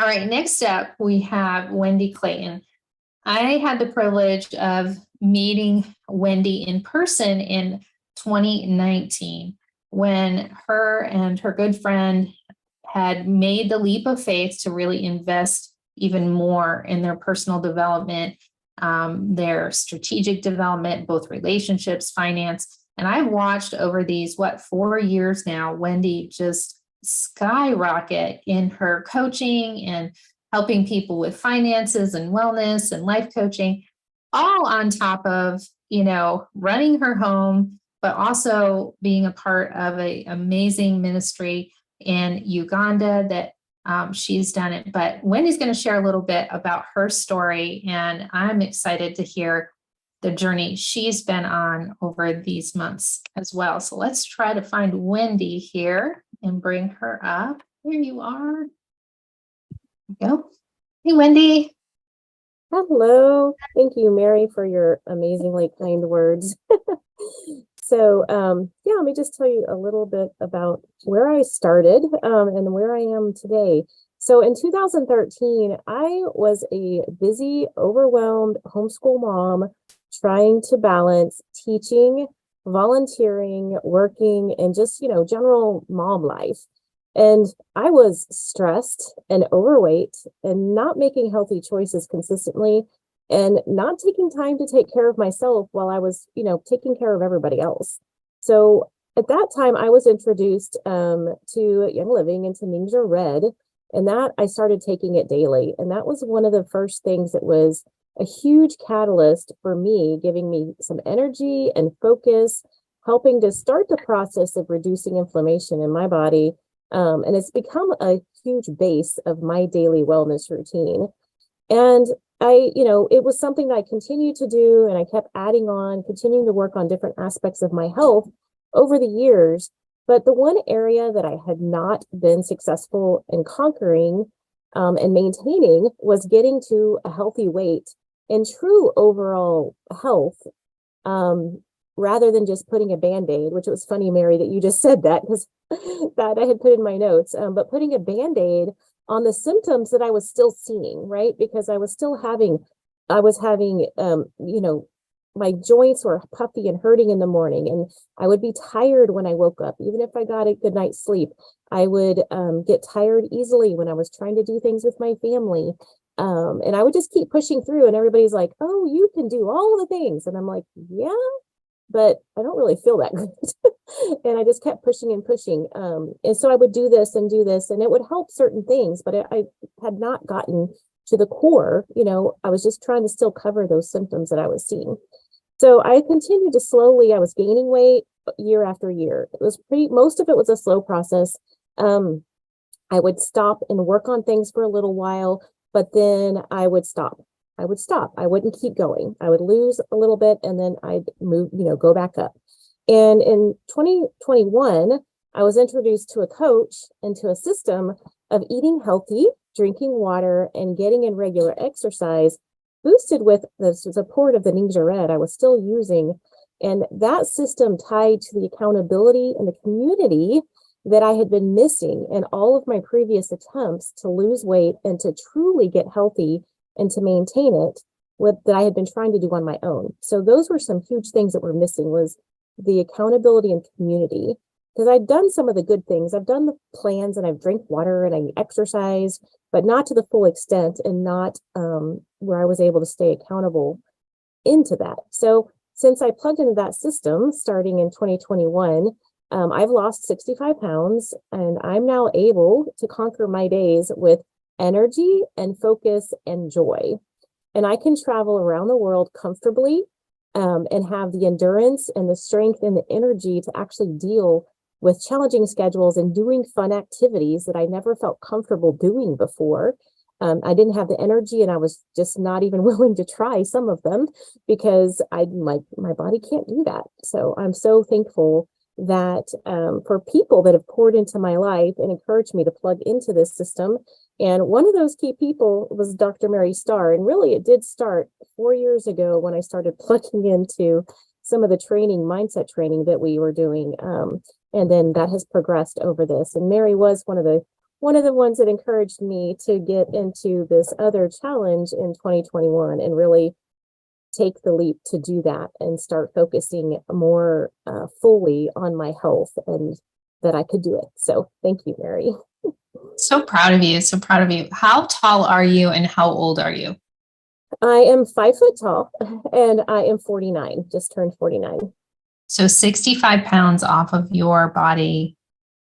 All right, next up, we have Wendy Clayton. I had the privilege of meeting Wendy in person in 2019 when her and her good friend had made the leap of faith to really invest even more in their personal development, their strategic development, both relationships, finance. And I've watched over these, 4 years now, Wendy just skyrocket in her coaching and helping people with finances and wellness and life coaching, all on top of, running her home, but also being a part of an amazing ministry in Uganda that she's done it. But Wendy's going to share a little bit about her story, and I'm excited to hear the journey she's been on over these months as well. So let's try to find Wendy here and bring her up. Here you are. Go. Hey, Wendy. Hello. Thank you, Mary, for your amazingly kind words. So, let me just tell you a little bit about where I started and where I am today. So in 2013, I was a busy, overwhelmed homeschool mom trying to balance teaching, volunteering, working, and just, general mom life. And I was stressed and overweight and not making healthy choices consistently and not taking time to take care of myself while I was, taking care of everybody else. So at that time, I was introduced to Young Living and to NingXia Red, and that I started taking it daily. And that was one of the first things that was a huge catalyst for me, giving me some energy and focus, helping to start the process of reducing inflammation in my body. And it's become a huge base of my daily wellness routine. And it was something that I continued to do, and I kept adding on, continuing to work on different aspects of my health over the years. But the one area that I had not been successful in conquering and maintaining was getting to a healthy weight and true overall health, rather than just putting a Band-Aid, which was funny, Mary, that you just said that, because that I had put in my notes, but putting a Band-Aid on the symptoms that I was still seeing, right? Because I was having, my joints were puffy and hurting in the morning, and I would be tired when I woke up. Even if I got a good night's sleep, I would get tired easily when I was trying to do things with my family. And I would just keep pushing through, and everybody's like, "Oh, you can do all the things." And I'm like, "Yeah, but I don't really feel that good." And I just kept pushing and pushing. And so I would do this, and it would help certain things, but I had not gotten to the core. I was just trying to still cover those symptoms that I was seeing. So I continued to I was gaining weight year after year. Most of it was a slow process. I would stop and work on things for a little while, but then I would stop. I wouldn't keep going. I would lose a little bit, and then I'd move, go back up. And in 2021, I was introduced to a coach and to a system of eating healthy, drinking water, and getting in regular exercise, boosted with the support of the NingXia Red I was still using. And that system tied to the accountability and the community that I had been missing in all of my previous attempts to lose weight and to truly get healthy and to maintain it, that I had been trying to do on my own. So those were some huge things that were missing, was the accountability and community. Because I'd done some of the good things. I've done the plans, and I've drank water, and I exercise, but not to the full extent, and not where I was able to stay accountable into that. So since I plugged into that system starting in 2021, I've lost 65 pounds, and I'm now able to conquer my days with energy and focus and joy. And I can travel around the world comfortably, and have the endurance and the strength and the energy to actually deal with challenging schedules and doing fun activities that I never felt comfortable doing before. I didn't have the energy, and I was just not even willing to try some of them because my body can't do that. So I'm so thankful that for people that have poured into my life and encouraged me to plug into this system. And one of those key people was Dr. Mary Starr. And really, it did start 4 years ago when I started plugging into some of the mindset training that we were doing. And then that has progressed over this. And Mary was one of the one of the ones that encouraged me to get into this other challenge in 2021 and really take the leap to do that and start focusing more fully on my health and that I could do it. So thank you, Mary. So proud of you. So proud of you. How tall are you and how old are you? I am 5 foot tall and I am 49, just turned 49. So 65 pounds off of your body